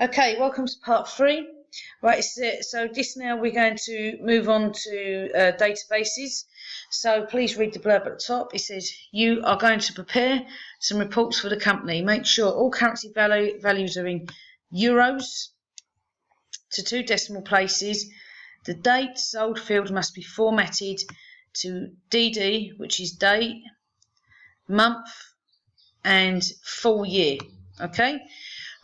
Okay, welcome to part 3. Right, so this now we're going to move on to databases. So please read the blurb at the top. It says you are going to prepare some reports for the company. Make sure all currency values are in euros to 2 decimal places. The date sold field must be formatted to DD, which is date, month, and full year. Okay.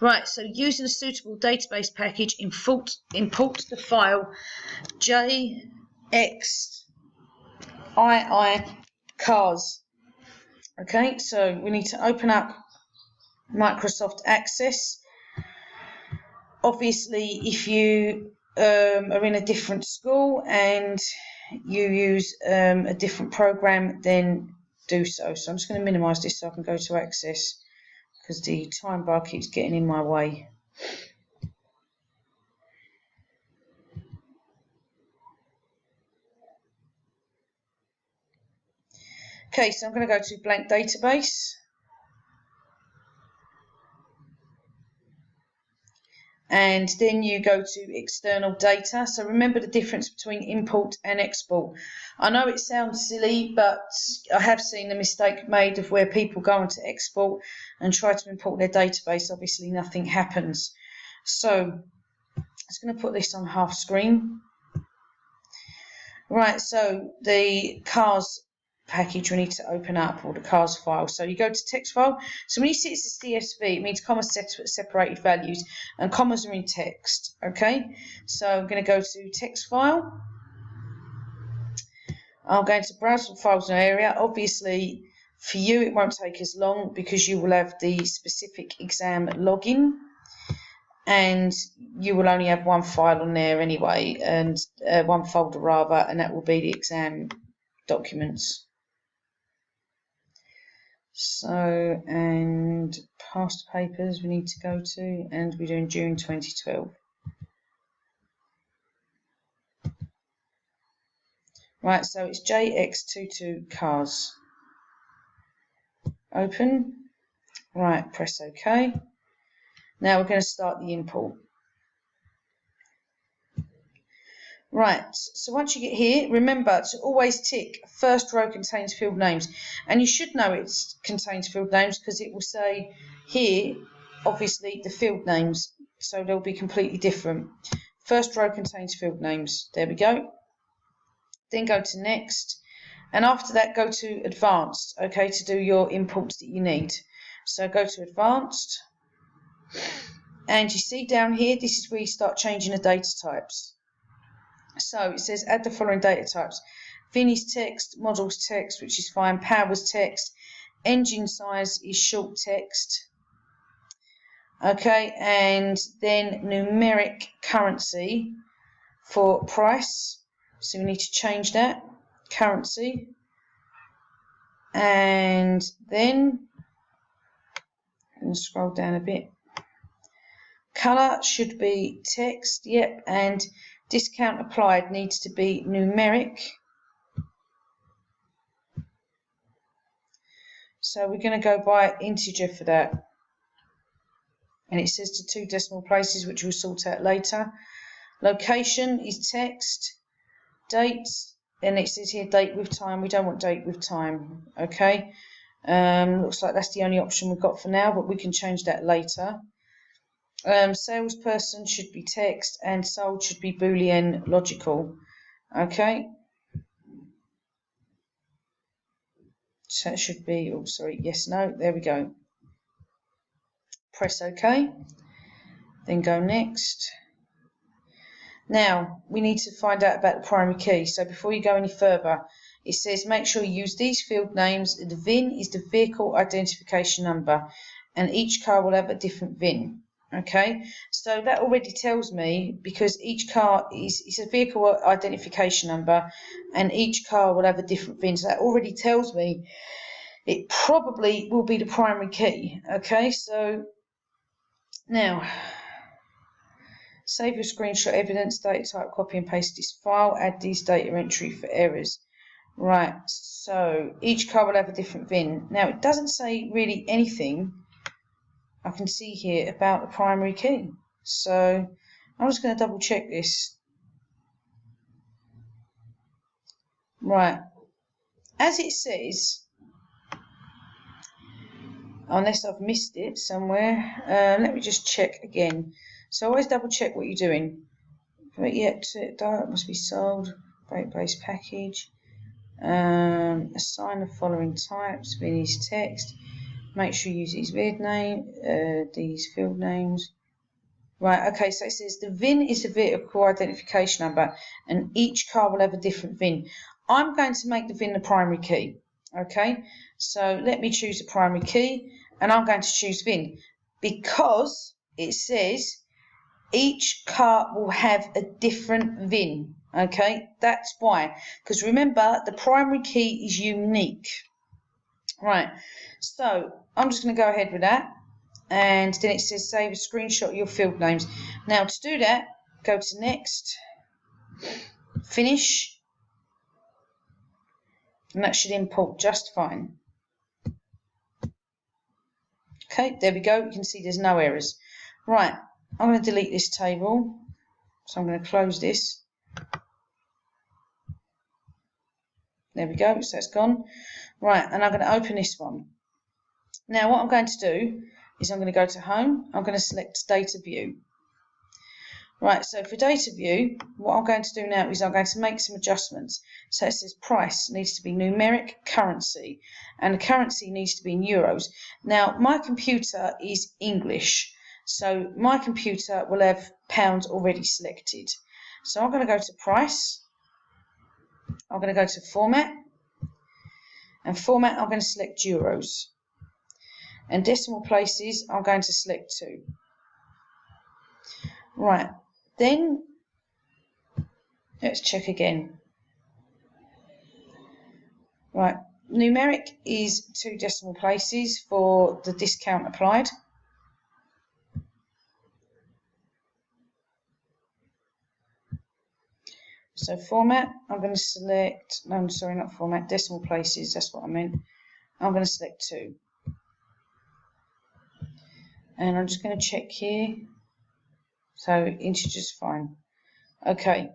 Right, so using a suitable database package, import the file JXII cars. Okay, so we need to open up Microsoft Access. Obviously, if you are in a different school and you use a different program, then do so. So I'm just going to minimize this so I can go to Access, because the time bar keeps getting in my way. Okay, so I'm going to go to blank database. And then you go to external data. So remember the difference between import and export. I know it sounds silly, but I have seen the mistake made of where people go into export and try to import their database. Obviously nothing happens. So I'm just going to put this on half screen. Right, so the cars package we need to open up, or the cars file. So you go to text file. So when you see it's a CSV, it means comma separated values, and commas are in text. Okay, so I'm going to go to text file. I'm going to browse for files in area. Obviously for you it won't take as long because you will have the specific exam login, and you will only have one file on there anyway, and one folder rather, and that will be the exam documents. So, and past papers we need to go to, and we're doing June 2012. Right, so it's JX22 cars. Open. Right, press OK. Now we're going to start the import. Right, so once you get here, remember to always tick first row contains field names, and you should know it contains field names because it will say here, obviously, the field names, so they'll be completely different. First row contains field names, there we go. Then go to next, and after that go to advanced, okay, to do your imports that you need. So go to advanced, and you see down here, this is where you start changing the data types. So it says add the following data types. VIN is text, models text, which is fine, powers text, engine size is short text. Okay, and then numeric currency for price. So we need to change that, currency. And then, I'm going to scroll down a bit. Colour should be text, yep, and discount applied needs to be numeric. So we're going to go by integer for that. And it says to 2 decimal places, which we'll sort out later. Location is text. Date, and it says here date with time. We don't want date with time. Okay. Looks like that's the only option we've got for now, but we can change that later. Salesperson should be text, and sold should be Boolean logical. Okay. So it should be, oh sorry, yes, no, there we go. Press OK. Then go next. Now, we need to find out about the primary key. So before you go any further, it says make sure you use these field names. The VIN is the vehicle identification number, and each car will have a different VIN. Okay, so that already tells me, because each car is a vehicle identification number, and each car will have a different VIN. So that already tells me it probably will be the primary key. Okay, so now save your screenshot evidence, data type, copy and paste this file, add these data entry for errors. Right, so each car will have a different VIN. Now it doesn't say really anything I can see here about the primary key. So I'm just going to double check this. Right, as it says, unless I've missed it somewhere, let me just check again. So always double check what you're doing. But yet, direct must be sold, database package. Assign the following types, VIN is text. Make sure you use these VIN name, these field names. Right, okay, so it says the VIN is the vehicle identification number, and each car will have a different VIN. I'm going to make the VIN the primary key. Okay, so let me choose the primary key, and I'm going to choose VIN because it says each car will have a different VIN. Okay, that's why. Because remember, the primary key is unique. Right, so I'm just going to go ahead with that. And then it says save a screenshot of your field names. Now to do that, go to next, finish, and that should import just fine. Okay, there we go. You can see there's no errors. Right, I'm going to delete this table. So I'm going to close this. There we go, so it's gone. Right, and I'm going to open this one. Now what I'm going to do is I'm going to go to home. I'm going to select data view. Right, so for data view, what I'm going to do now is I'm going to make some adjustments. So it says price needs to be numeric currency, and the currency needs to be in euros. Now my computer is English, so my computer will have pounds already selected. So I'm going to go to price, I'm going to go to format, and format I'm going to select euros, and decimal places I'm going to select 2. Right, then let's check again. Right, numeric is 2 decimal places for the discount applied. So format, I'm going to select, no, I'm sorry, not format, decimal places, that's what I meant. I'm going to select 2. And I'm just going to check here. So integers fine. Okay.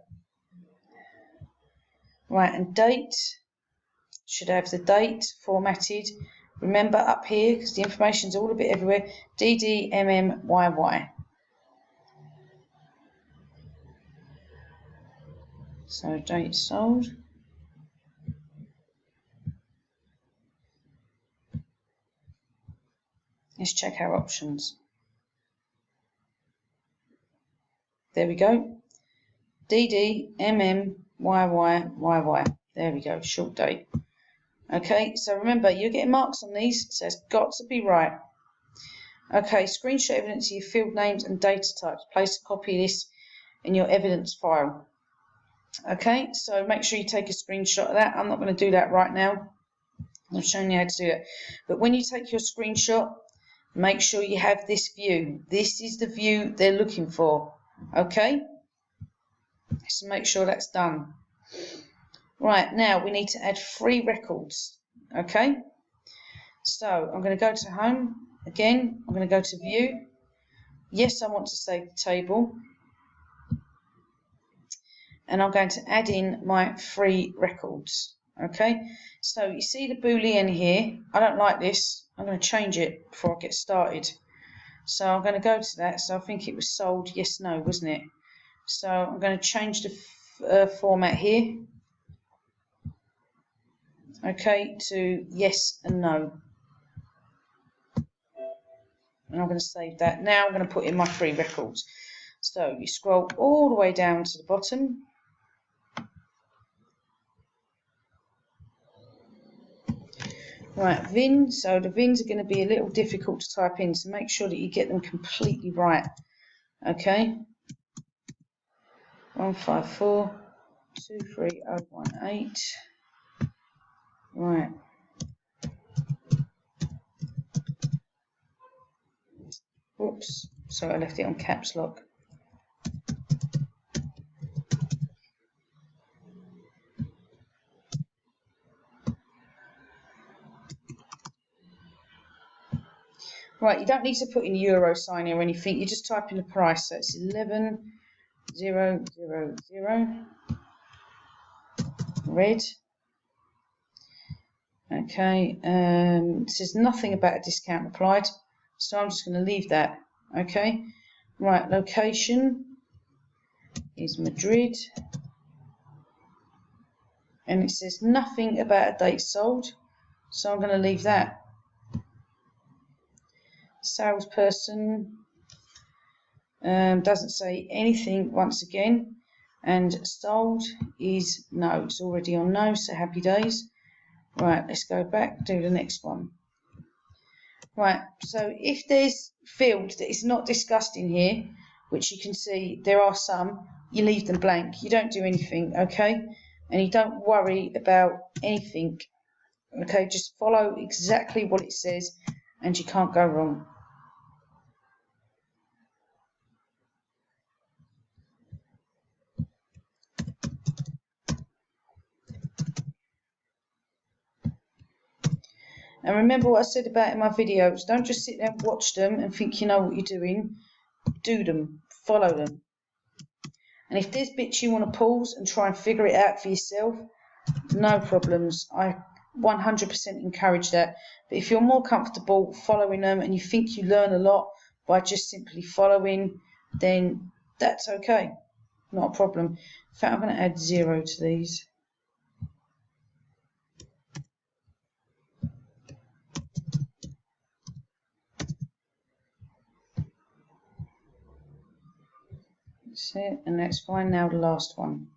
Right, and date should have the date formatted. Remember up here, because the information's all a bit everywhere, DDMMYY. So date sold. Let's check our options. There we go. DDMMYYYY. There we go, short date. Okay, so remember, you're getting marks on these, so it's got to be right. Okay, screenshot evidence of your field names and data types. Place a copy of this in your evidence file. Okay, so make sure you take a screenshot of that. I'm not going to do that right now. I'm showing you how to do it. But when you take your screenshot, make sure you have this view. This is the view they're looking for. Okay, so make sure that's done. Right, now we need to add 3 records. Okay, so I'm going to go to home again. I'm going to go to view. Yes, I want to save the table, and I'm going to add in my 3 records. Okay, so you see the Boolean here. I don't like this. I'm going to change it before I get started. So I'm going to go to that. So I think it was sold yes, no, wasn't it? So I'm going to change the format here. Okay, to yes and no. And I'm going to save that. Now I'm going to put in my 3 records. So you scroll all the way down to the bottom. Right, VIN. So the VINs are going to be a little difficult to type in, so make sure that you get them completely right. Okay. 154230018. Right. Whoops. Sorry, I left it on caps lock. Right, you don't need to put in euro sign or anything. You just type in the price. So it's 11,000 red. Okay, it says nothing about a discount applied, so I'm just going to leave that. Okay, right, location is Madrid, and it says nothing about a date sold, so I'm going to leave that. Salesperson doesn't say anything once again, and sold is no, it's already on no, so happy days. Right, let's go back, do the next one. Right, so if there's fields that is not discussed in here, which you can see there are some, you leave them blank. You don't do anything, okay? And you don't worry about anything, okay? Just follow exactly what it says and you can't go wrong. And remember what I said about in my videos, don't just sit there and watch them and think you know what you're doing. Do them, follow them. And if there's bits you want to pause and try and figure it out for yourself, no problems. I 100% encourage that. But if you're more comfortable following them and you think you learn a lot by just simply following, then that's okay. Not a problem. In fact, I'm going to add 0 to these. That's it, and that's fine. Now the last one.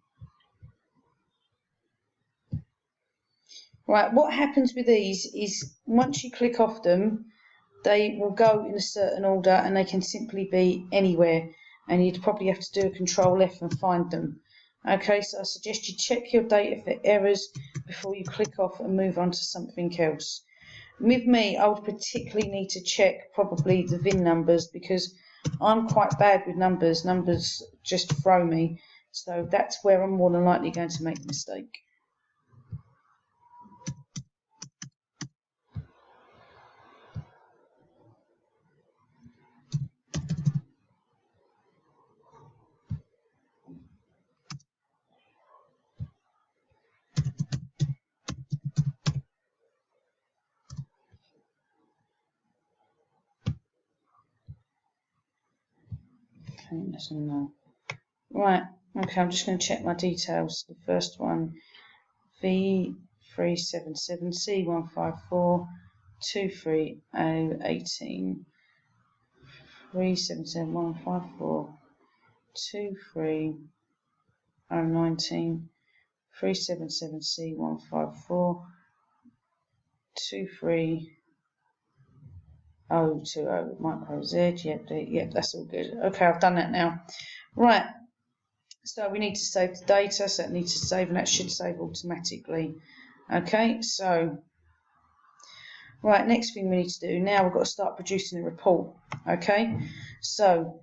Right, what happens with these is once you click off them, they will go in a certain order and they can simply be anywhere, and you'd probably have to do a Control F and find them. Okay, so I suggest you check your data for errors before you click off and move on to something else. With me, I would particularly need to check probably the VIN numbers because I'm quite bad with numbers. Numbers just throw me, so that's where I'm more than likely going to make a mistake. Okay, that's a no. Right, okay, I'm just going to check my details. The first one, V377C154 23018. 377154 23019 377C154 23020 micro Z. Yep, that's all good. Okay, I've done that now. Right, so we need to save the data, so it needs to save, and that should save automatically. Okay, so right, next thing we need to do now, we've got to start producing a report. Okay, so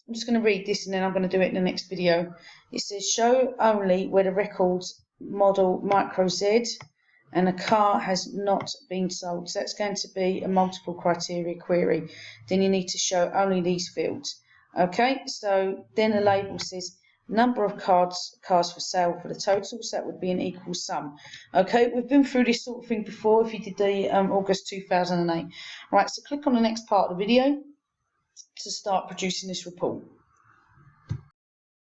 I'm just going to read this and then I'm going to do it in the next video. It says show only where the records model micro Z and a car has not been sold. So that's going to be a multiple criteria query. Then you need to show only these fields. Okay, so then the label says number of cars for sale for the total, so that would be an equal sum. Okay, we've been through this sort of thing before if you did the August 2008. Right, so click on the next part of the video to start producing this report.